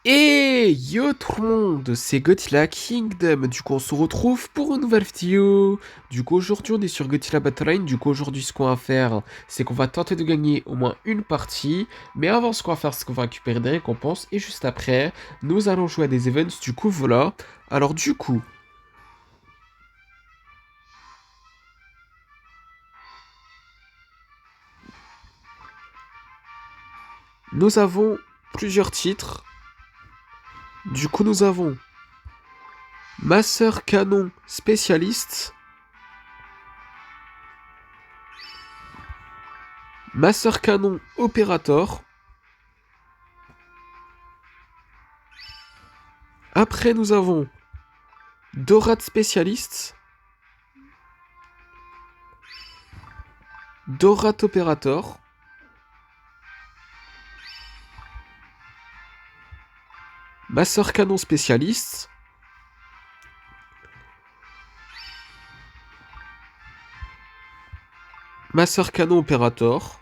Et yo tout le monde, c'est Godzilla Kingdom. Du coup, on se retrouve pour une nouvelle vidéo. Du coup, aujourd'hui, on est sur Godzilla Battleline. Du coup, aujourd'hui, ce qu'on va faire, c'est qu'on va tenter de gagner au moins une partie. Mais avant, ce qu'on va faire, c'est qu'on va récupérer des récompenses. Et juste après, nous allons jouer à des events. Du coup, voilà. Alors, du coup, nous avons plusieurs titres. Du coup, nous avons Masseur Canon Spécialiste, Masseur Canon Opérator. Après, nous avons Dorade Spécialiste, Dorade Opérator, Masseur Canon Spécialiste, Masseur Canon Opérator,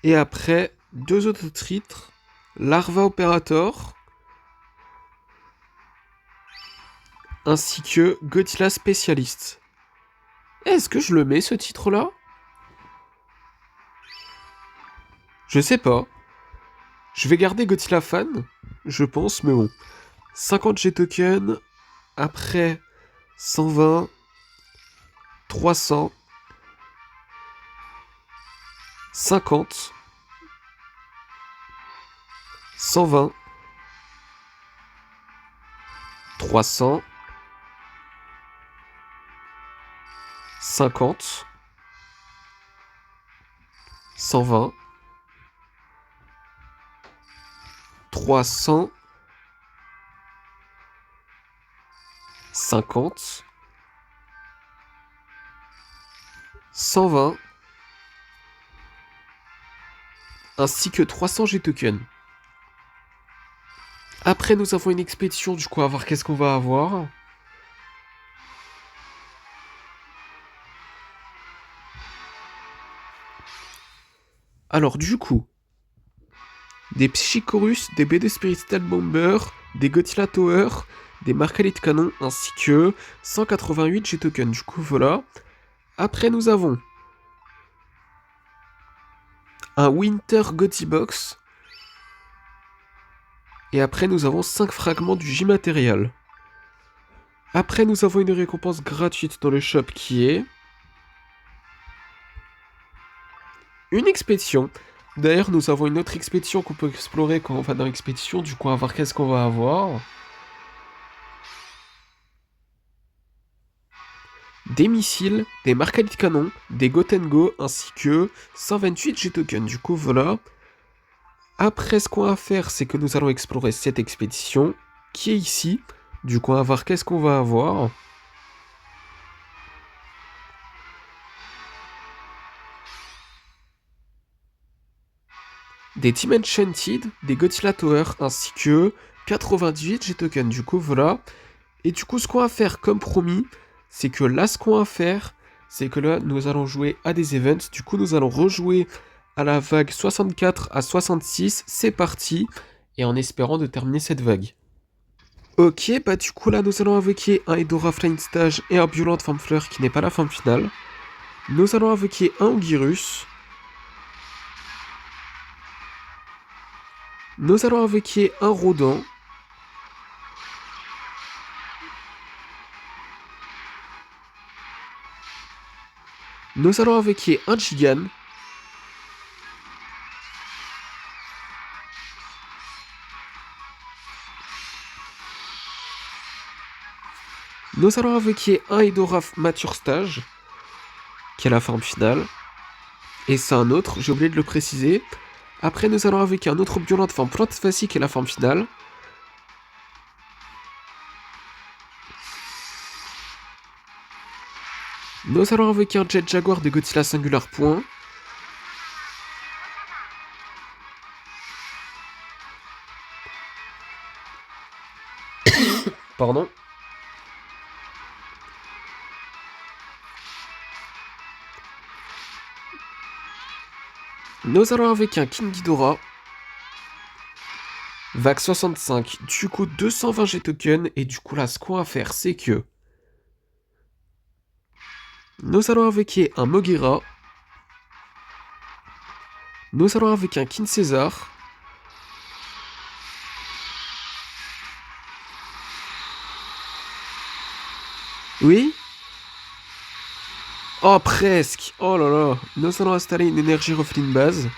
et après, deux autres titres, Larva Opérator, ainsi que Godzilla Spécialiste. Est-ce que je le mets ce titre-là? Je sais pas. Je vais garder Godzilla Fan, je pense, mais bon. 50 G-tokens, après 120, 300, 50, 120, 300, 50, 120, 300, 50, 120, ainsi que 300 G-tokens. Après, nous avons une expédition, du coup, à voir qu'est-ce qu'on va avoir. Alors, du coup, des Psychorus, des BD Spirital Bomber, des Godzilla Tower, des Marcalit Canon, ainsi que 188 G-tokens. Du coup, voilà. Après, nous avons un Winter Godzilla Box. Et après, nous avons 5 fragments du J-Material. Après, nous avons une récompense gratuite dans le shop qui est une expédition. D'ailleurs, nous avons une autre expédition qu'on peut explorer quand on va dans l'expédition. Du coup, on va voir qu'est-ce qu'on va avoir. Des missiles, des marcadis de canon, des Gotengo, ainsi que 128 G-tokens. Du coup, voilà. Après, ce qu'on va faire, c'est que nous allons explorer cette expédition qui est ici. Du coup, on va voir qu'est-ce qu'on va avoir. Des Team Enchanted, des Godzilla Tower, ainsi que 98 G-tokens. Du coup, voilà. Et du coup, ce qu'on va faire comme promis, c'est que là, ce qu'on va faire, c'est que là, nous allons jouer à des events. Du coup, nous allons rejouer à la vague 64 à 66. C'est parti. Et en espérant de terminer cette vague. Ok, bah du coup, là, nous allons invoquer un Hedora Flying Stage et un Violent Femme Fleur qui n'est pas la forme finale. Nous allons invoquer un Ogirus. Nous allons invoquer un Rodin. Nous allons invoquer un Gigan. Nous allons invoquer un Hedoraf Mature Stage, qui est la forme finale. Et c'est un autre, j'ai oublié de le préciser. Après, nous allons invoquer un autre Violent de forme Plante Facie, qui est la forme finale. Nous allons invoquer un Jet Jaguar de Godzilla Singular Point. Pardon. Nous allons avec un King Ghidorah. Vague 65. Du coup, 220 G-Token. Et du coup, là, ce qu'on va faire, c'est que... Nous allons avec un Mogira. Nous allons avec un King César. Oui? Oh, presque. Oh là là. Nous allons installer une énergie refline base.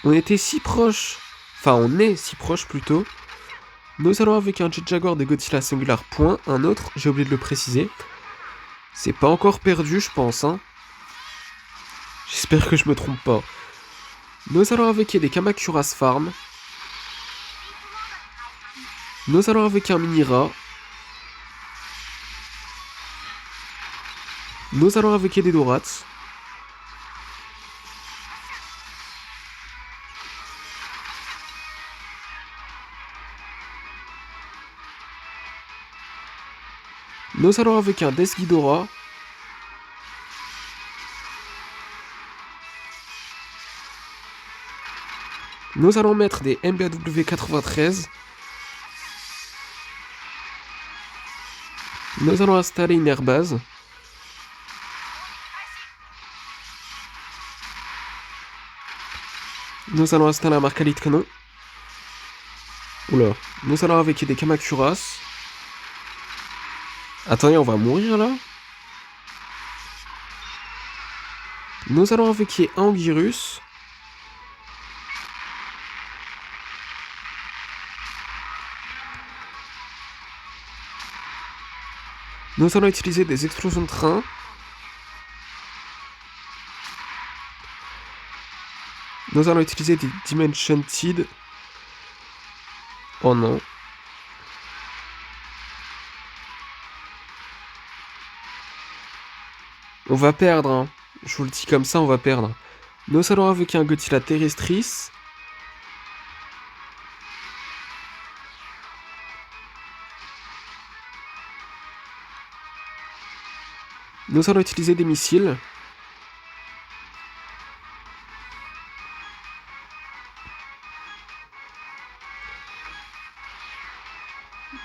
On était si proche. Enfin, on est si proche plutôt. Nous allons avec un Jet Jaguar de Godzilla Singular Point. Un autre, j'ai oublié de le préciser. C'est pas encore perdu, je pense, hein. J'espère que je me trompe pas. Nous allons avec des Kamakuras Farm. Nous allons avec un Minira. Nous allons avec des Dorats. Nous allons avec un Death Ghidorah. Nous allons mettre des MBAW 93. Nous allons installer une airbase. Nous allons installer un Marcalit Canon. Oula. Nous allons avec des Kamakuras. Attendez, on va mourir là. Nous allons avec un Anguirus. Nous allons utiliser des explosions de train. Nous allons utiliser des Dimension Seed. Oh non. On va perdre, hein. Je vous le dis comme ça, on va perdre. Nous allons avec un Godzilla Terrestris. Nous allons utiliser des missiles.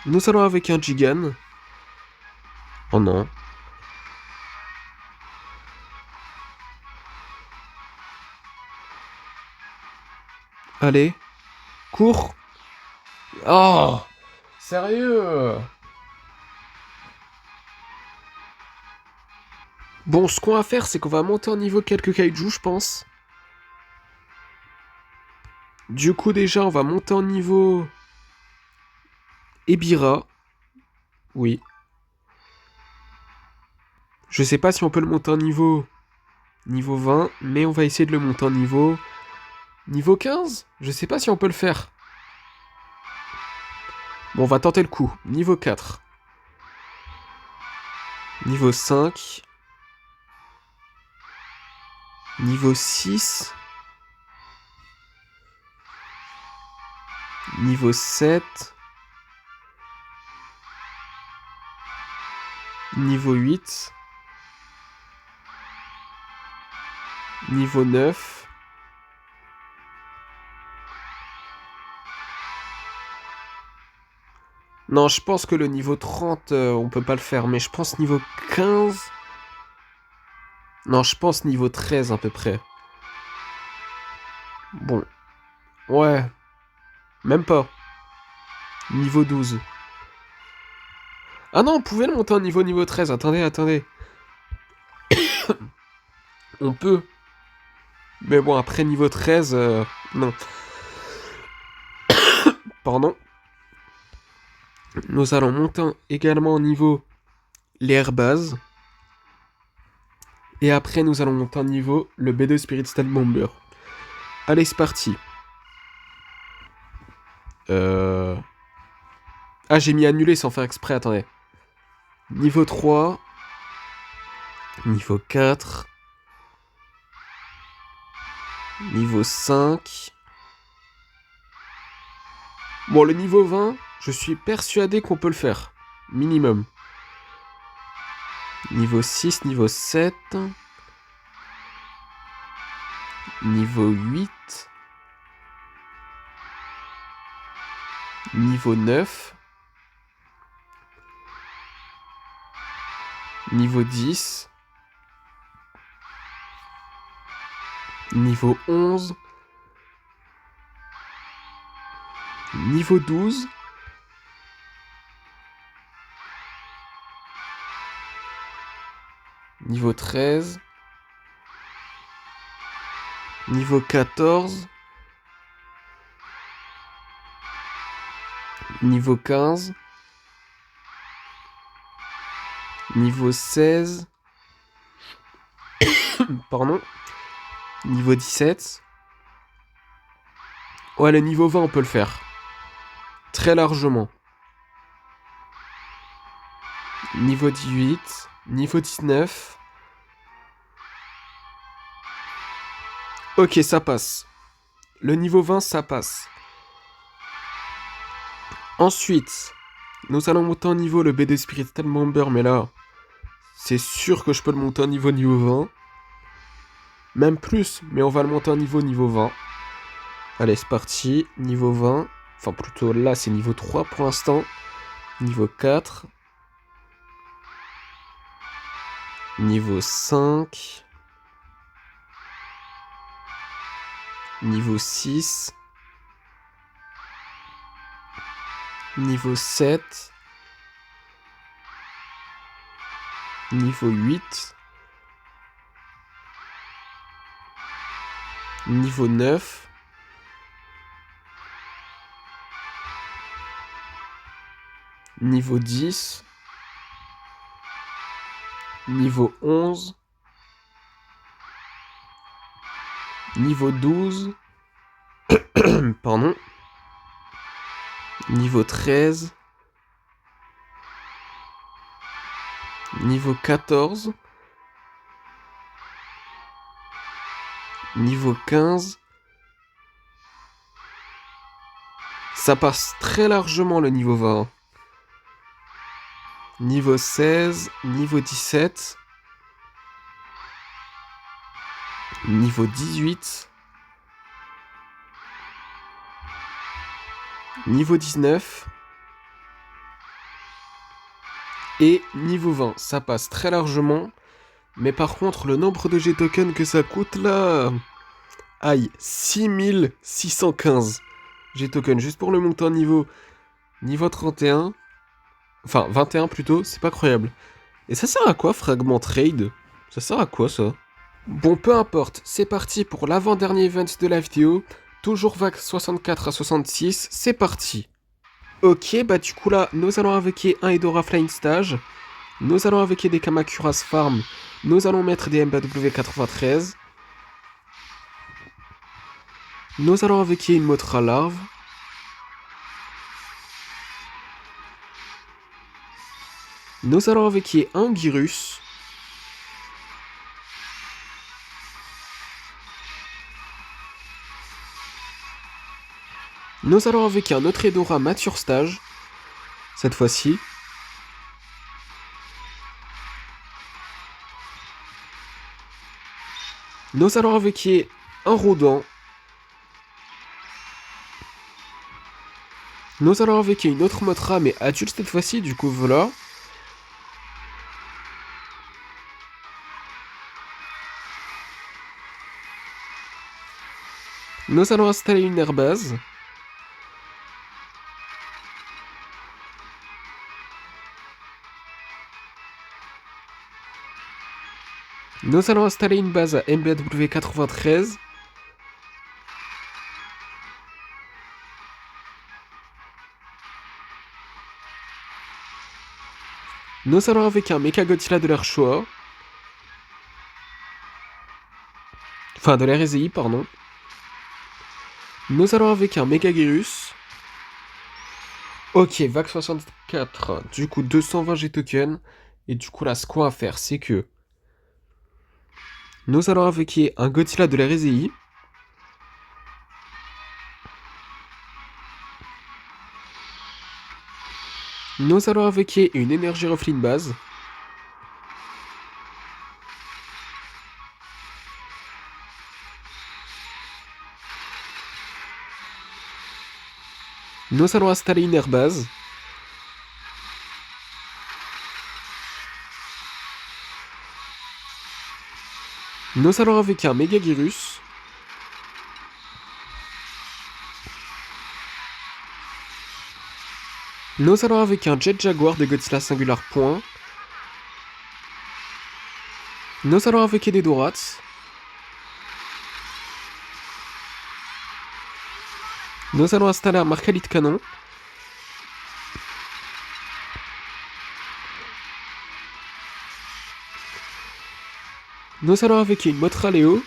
Nous allons avec un Gigan. Oh non. Allez. Cours. Oh. Sérieux. Bon, ce qu'on va faire, c'est qu'on va monter en niveau quelques kaiju, je pense. Du coup, déjà, on va monter en niveau... Ebira. Oui. Je sais pas si on peut le monter en niveau 20, mais on va essayer de le monter en niveau 15. Je sais pas si on peut le faire. Bon, on va tenter le coup. Niveau 4. Niveau 5. Niveau 6. Niveau 7. Niveau 8. Niveau 9. Non, je pense que le niveau 30, on peut pas le faire. Mais je pense niveau 15... Non, je pense niveau 13 à peu près. Bon. Ouais. Même pas. Niveau 12. Ah non, on pouvait le monter en niveau 13. Attendez. On peut. Mais bon, après niveau 13, non. Pardon. Nous allons monter également en niveau l'airbase. Et après, nous allons monter en niveau le B2 Spirit Style Bomber. Allez, c'est parti. Ah, j'ai mis annulé sans faire exprès, attendez. Niveau 3. Niveau 4. Niveau 5. Bon, le niveau 20, je suis persuadé qu'on peut le faire. Minimum. Niveau 6, niveau 7. Niveau 8. Niveau 9. Niveau 10. Niveau 11. Niveau 12. Niveau 13. Niveau 14. Niveau 15. Niveau 16. Pardon. Niveau 17. Ouais, le niveau 20, on peut le faire. Très largement. Niveau 18. Niveau 19. Ok, ça passe. Le niveau 20, ça passe. Ensuite, nous allons monter en niveau le BD Spirited Bomber, mais là, c'est sûr que je peux le monter en niveau 20. Même plus, mais on va le monter en niveau 20. Allez, c'est parti. Niveau 20. Enfin, plutôt là, c'est niveau 3 pour l'instant. Niveau 4. Niveau 5. Niveau 6. Niveau 7. Niveau 8. Niveau 9. Niveau 10. Niveau 11. Niveau 12. Pardon. Niveau 13. Niveau 14. Niveau 15. Ça passe très largement le niveau 20. Niveau 16. Niveau 17. Niveau 18. Niveau 19. Et niveau 20. Ça passe très largement. Mais par contre, le nombre de G-tokens que ça coûte là... Aïe, 6615 G-tokens juste pour le montant niveau 31. Enfin, 21 plutôt, c'est pas croyable. Et ça sert à quoi, Fragment Trade? Ça sert à quoi, ça? Bon, peu importe, c'est parti pour l'avant-dernier event de la vidéo. Toujours vague 64 à 66, c'est parti. Ok, bah du coup là, nous allons invoquer un Hedora Flying Stage. Nous allons invoquer des Kamacuras Farm. Nous allons mettre des MBW 93. Nous allons invoquer une Mothra Larve. Nous allons invoquer un Gyrus. Nous allons invoquer un autre Hedora Mature Stage. Cette fois-ci. Nous allons invoquer un Rodent. Nous allons invoquer une autre Mothra, mais adulte cette fois-ci, du coup voilà. Nous allons installer une airbase. Nous allons installer une base à MBW 93. Nous allons avec un Mecha Godzilla de leur choix. Enfin, de la RSI, pardon. Nous allons avec un Mega Gyrus. Ok, vague 64. Du coup, 220 G-tokens. Et du coup, là, ce qu'on va faire, c'est que... Nous allons invoquer un Godzilla de la RSI. Nous allons invoquer une énergie Ruffling base. Nous allons installer une airbase. Nous allons avec un Megagirus. Nous allons avec un Jet Jaguar de Godzilla Singular Point. Nous allons avec des Dorats. Nous allons installer un Marcalit Canon. Nous allons avec une Motra Léo.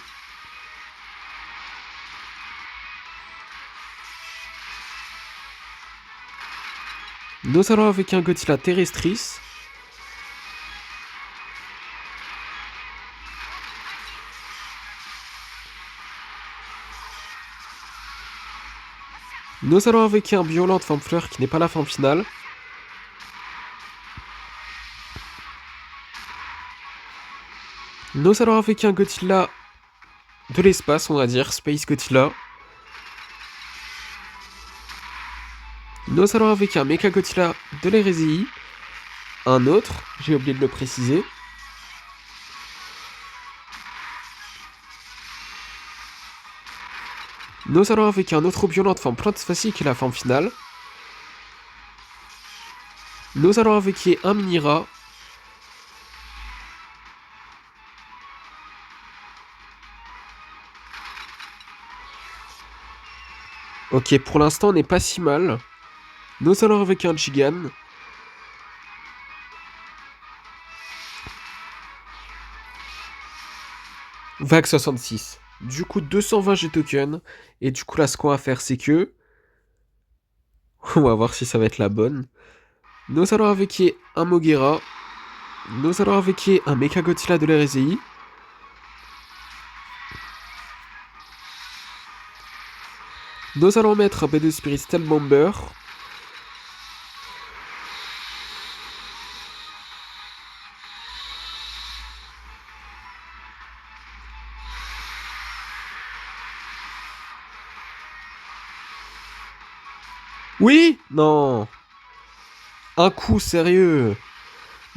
Nous allons avec un Godzilla Terrestris. Nous allons avec un Violent Forme Fleur qui n'est pas la forme finale. Nous allons avec un Godzilla de l'espace, on va dire, Space Godzilla. Nous allons avec un Mecha Godzilla de l'hérésie. Un autre, j'ai oublié de le préciser. Nous allons avec un autre Violent de forme plante facile qui est la forme finale. Nous allons avec un Minira. Ok, pour l'instant on n'est pas si mal. Nous allons avec un Gigan. Vague 66. Du coup 220 G-tokens. Et du coup là ce qu'on va faire c'est que... On va voir si ça va être la bonne. Nous allons avec un Moguera. Nous allons avec un Mecha Godzilla de l'hérésie. Nous allons mettre un B2 Spirit Stealth Bomber. Oui? Non. Un coup, sérieux.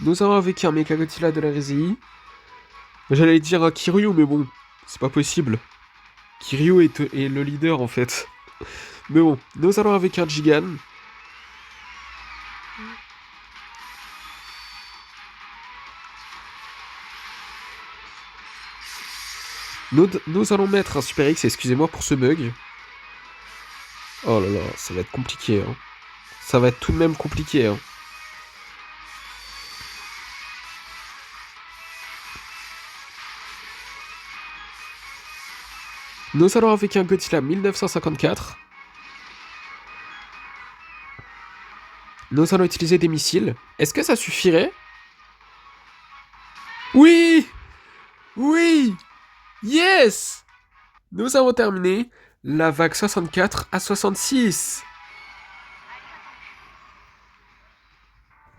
Nous allons avec un Mecha Godzilla de l'hérésie. J'allais dire un Kiryu, mais bon, c'est pas possible. Kiryu est le leader en fait. Mais bon, nous allons avec un Gigan. Nous allons mettre un Super X, excusez-moi pour ce bug. Oh là là, ça va être compliqué. Hein. Ça va être tout de même compliqué. Hein. Nous allons avec un Godzilla 1954. Nous allons utiliser des missiles. Est-ce que ça suffirait? Oui! Oui! Yes! Nous avons terminé la vague 64 à 66.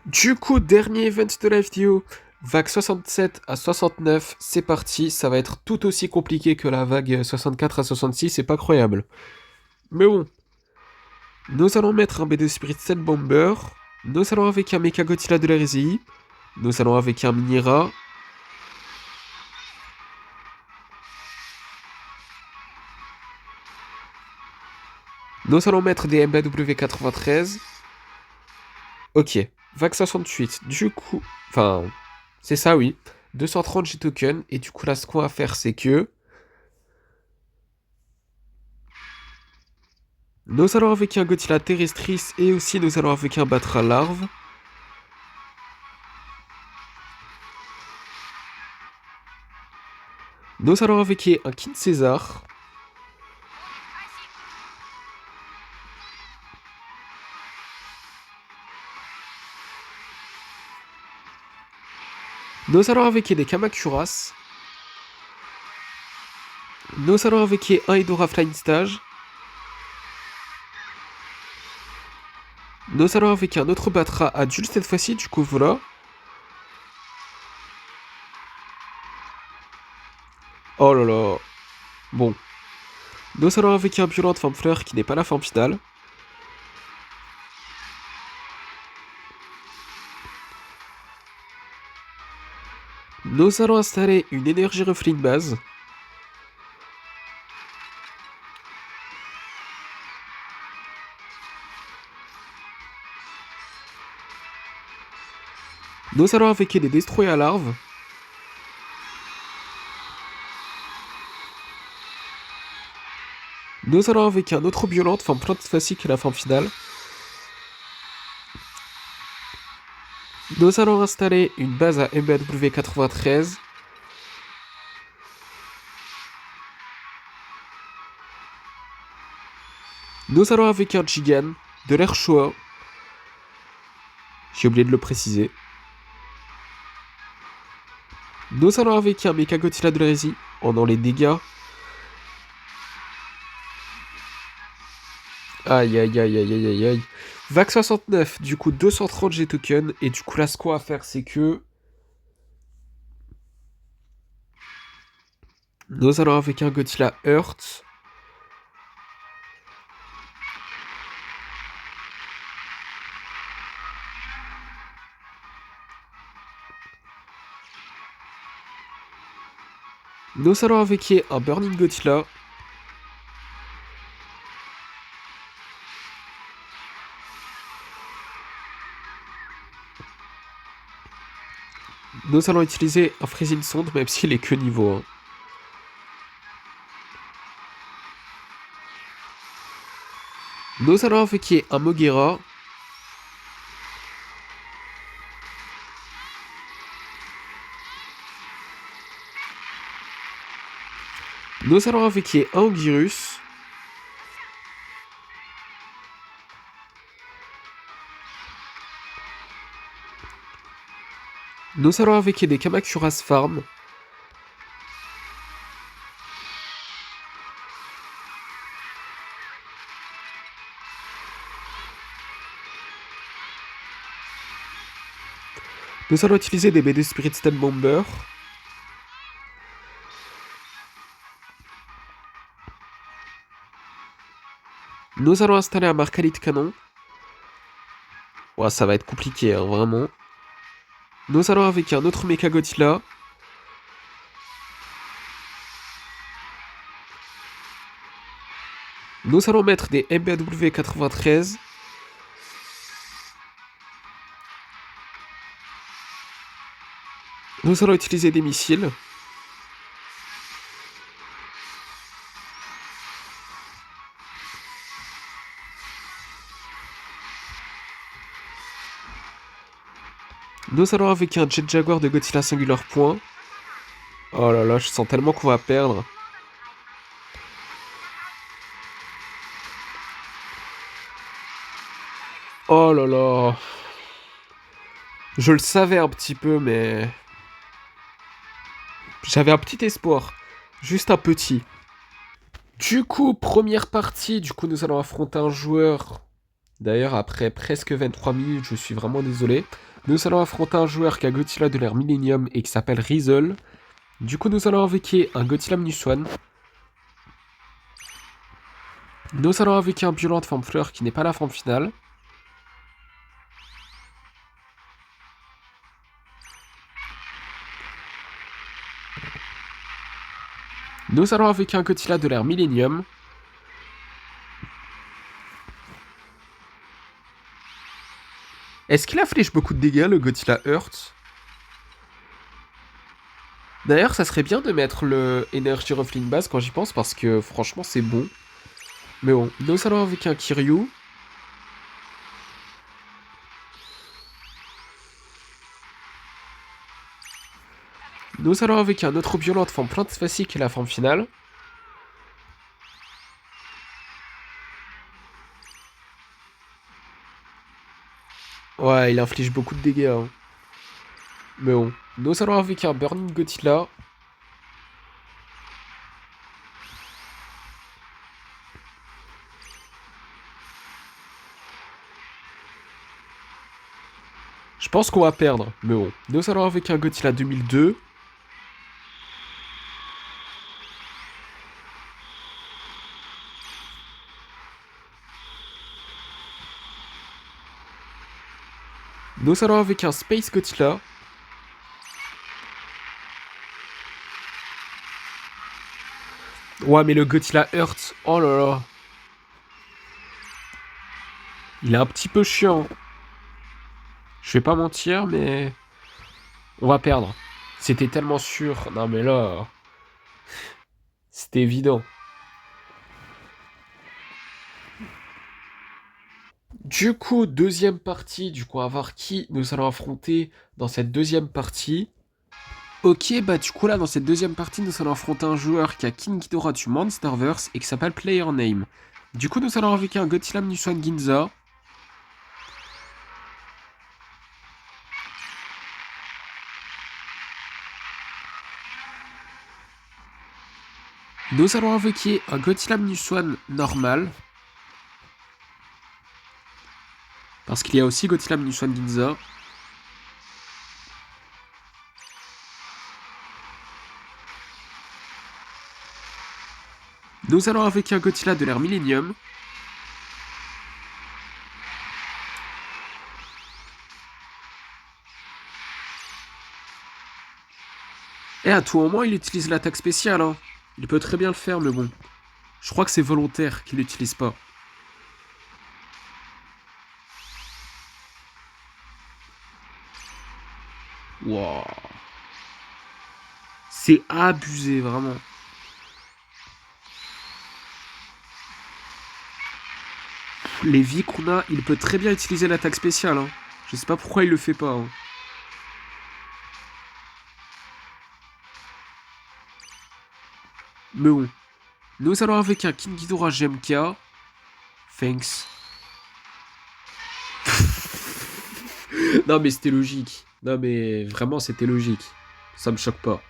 Du coup, dernier event de la vidéo, vague 67 à 69, c'est parti. Ça va être tout aussi compliqué que la vague 64 à 66, c'est pas croyable. Mais bon. Nous allons mettre un B2 Spirit 7 Bomber. Nous allons avec un Mecha Godzilla de l'hérésie. Nous allons avec un Minira. Nous allons mettre des MBW93. Ok, vague 68. Du coup, enfin, c'est ça oui. 230 G-tokens. Et du coup là, ce qu'on va faire, c'est que... Nous allons avec un Godzilla Terrestris. Et aussi nous allons avec un Batra Larve. Nous allons avec un King César. Nous allons avec des Kamakuras. Nous allons avec un Hedorah Flying Stage. Nous allons avec un autre Batra adulte cette fois-ci, du coup voilà. Oh là là. Bon. Nous allons avec un Violent Forme Fleur qui n'est pas la forme finale. Nous allons installer une énergie reflet de base. Nous allons invoquer des destroyers à larves. Nous allons invoquer un autre violente, forme plante classique à la forme finale. Nous allons installer une base à MBW93. Nous allons invoquer un Gigan, de l'air Shoah. J'ai oublié de le préciser. Nous allons invoquer un Mecha Godzilla de l'hérésie. On a les dégâts. Aïe aïe aïe aïe aïe aïe aïe. Vac 69, du coup 230 G tokens. Et du coup là ce qu'on va faire c'est que nous allons avec un Godzilla Earth. Nous allons avec un Burning Godzilla. Nous allons utiliser un Freezing Sonde, même s'il est que niveau 1. Nous allons invoquer un Moguera. Nous allons invoquer un Ogirus. Nous allons invoquer des Kamacuras Farm. Nous allons utiliser des BD Spirit Stun Bomber. Nous allons installer un Marcalite Canon. Ouais, ça va être compliqué, hein, vraiment. Nous allons avec un autre Mecha Godzilla. Nous allons mettre des MBW 93. Nous allons utiliser des missiles. Nous allons avec un Jet Jaguar de Godzilla Singular Point. Oh là là, je sens tellement qu'on va perdre. Oh là là. Je le savais un petit peu, mais... J'avais un petit espoir. Juste un petit. Du coup, première partie. Du coup, nous allons affronter un joueur. D'ailleurs, après presque 23 minutes, je suis vraiment désolé. Nous allons affronter un joueur qui a Godzilla de l'ère Millennium et qui s'appelle Rizzle. Du coup, nous allons invoquer un Godzilla Minus One. Nous allons invoquer un Violent de forme fleur qui n'est pas la forme finale. Nous allons invoquer un Godzilla de l'ère Millennium. Est-ce qu'il inflige beaucoup de dégâts, le Godzilla Earth? D'ailleurs, ça serait bien de mettre le Energy Ruffling base quand j'y pense, parce que franchement, c'est bon. Mais bon, nous allons avec un Kiryu. Nous allons avec un autre violent de forme plante facile qui est la forme finale. Ouais, il inflige beaucoup de dégâts. Hein. Mais bon, nous allons avec un Burning Godzilla. Je pense qu'on va perdre, mais bon. Nous allons avec un Godzilla 2002. Nous allons avec un Space Godzilla. Ouais, mais le Godzilla Earth, oh là là. Il est un petit peu chiant. Je vais pas mentir, mais on va perdre. C'était tellement sûr. Non, mais là, c'était évident. Du coup, deuxième partie. Du coup, on va voir qui nous allons affronter dans cette deuxième partie. Ok, bah du coup là, dans cette deuxième partie, nous allons affronter un joueur qui a King Ghidorah du Monsterverse et qui s'appelle Player Name. Du coup, nous allons avec un Godzilla Minushan Ginza. Nous allons invoquer un Godzilla Minushan normal. Parce qu'il y a aussi Godzilla Minushan Ginza. Nous allons invoquer un Godzilla de l'ère Millennium. Et à tout moment, il utilise l'attaque spéciale. Hein. Il peut très bien le faire, mais bon. Je crois que c'est volontaire qu'il l'utilise pas. Wow. C'est abusé, vraiment. Les vies qu'on a, il peut très bien utiliser l'attaque spéciale. Hein. Je sais pas pourquoi il le fait pas. Hein. Mais bon. Nous allons avec un King Ghidorah GMK. Thanks. Non mais c'était logique. Non mais vraiment c'était logique. Ça me choque pas.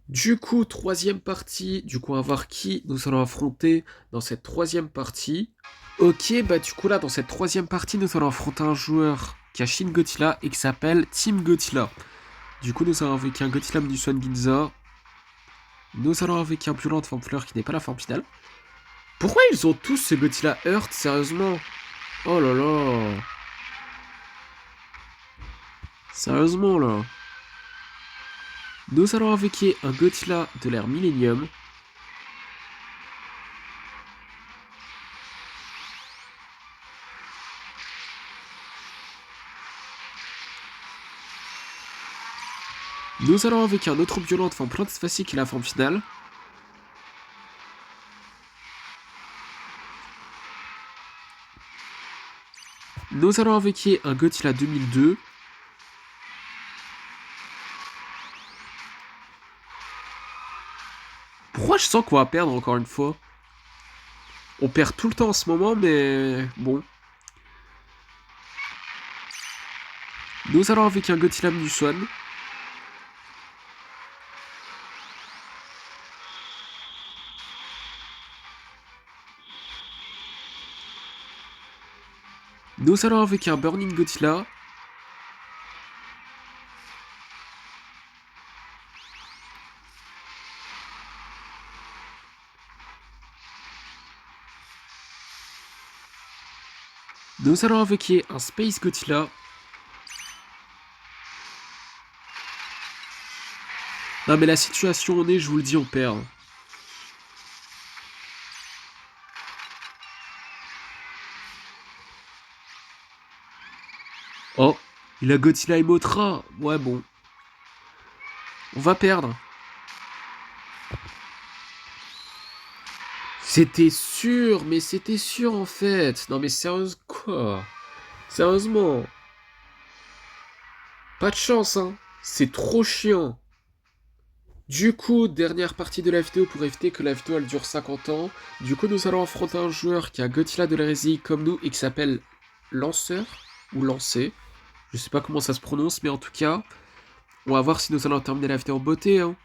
Du coup, troisième partie. Du coup, on va voir qui nous allons affronter dans cette troisième partie. Ok, bah du coup là, dans cette troisième partie, nous allons affronter un joueur qui a Shin Godzilla et qui s'appelle Team Godzilla. Du coup, nous allons avec un Godzilla Minushan Ginza. Nous allons avec un Violent Forme Fleur qui n'est pas la forme finale. Pourquoi ils ont tous ce Godzilla Earth, sérieusement? Oh là là. Sérieusement là. Nous allons invoquer un Godzilla de l'ère Millennium. Nous allons invoquer un autre violent de forme Plante-Facile qui est la forme finale. Nous allons invoquer un Godzilla 2002. Pourquoi je sens qu'on va perdre encore une fois? On perd tout le temps en ce moment, mais bon. Nous allons avec un Godzilla Minushan. Nous allons avec un Burning Godzilla. Nous allons invoquer un Space Godzilla. Non mais la situation on est, je vous le dis, on perd. Oh, il a Godzilla et Mothra. Ouais bon. On va perdre. C'était sûr, mais c'était sûr en fait. Non mais sérieusement quoi? Sérieusement. Pas de chance hein. C'est trop chiant. Du coup, dernière partie de la vidéo pour éviter que la vidéo elle dure 50 ans. Du coup, nous allons affronter un joueur qui a Godzilla de l'hérésie comme nous et qui s'appelle Lanceur ou Lancé. Je sais pas comment ça se prononce, mais en tout cas, on va voir si nous allons terminer la vidéo en beauté. Hein.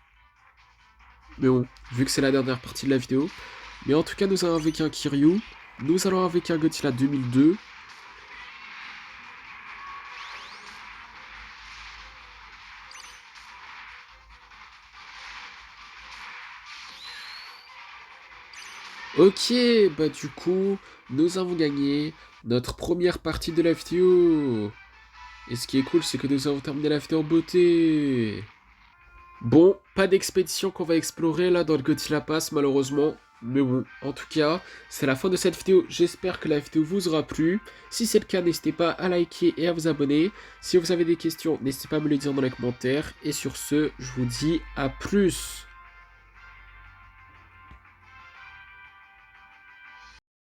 Mais bon, vu que c'est la dernière partie de la vidéo. Mais en tout cas, nous allons avec un Kiryu. Nous allons avec un Godzilla 2002. Ok, bah du coup, nous avons gagné notre première partie de la vidéo. Et ce qui est cool, c'est que nous avons terminé la vidéo en beauté. Bon, pas d'expédition qu'on va explorer là dans le Godzilla Pass malheureusement. Mais bon, en tout cas, c'est la fin de cette vidéo. J'espère que la vidéo vous aura plu. Si c'est le cas, n'hésitez pas à liker et à vous abonner. Si vous avez des questions, n'hésitez pas à me les dire dans les commentaires. Et sur ce, je vous dis à plus.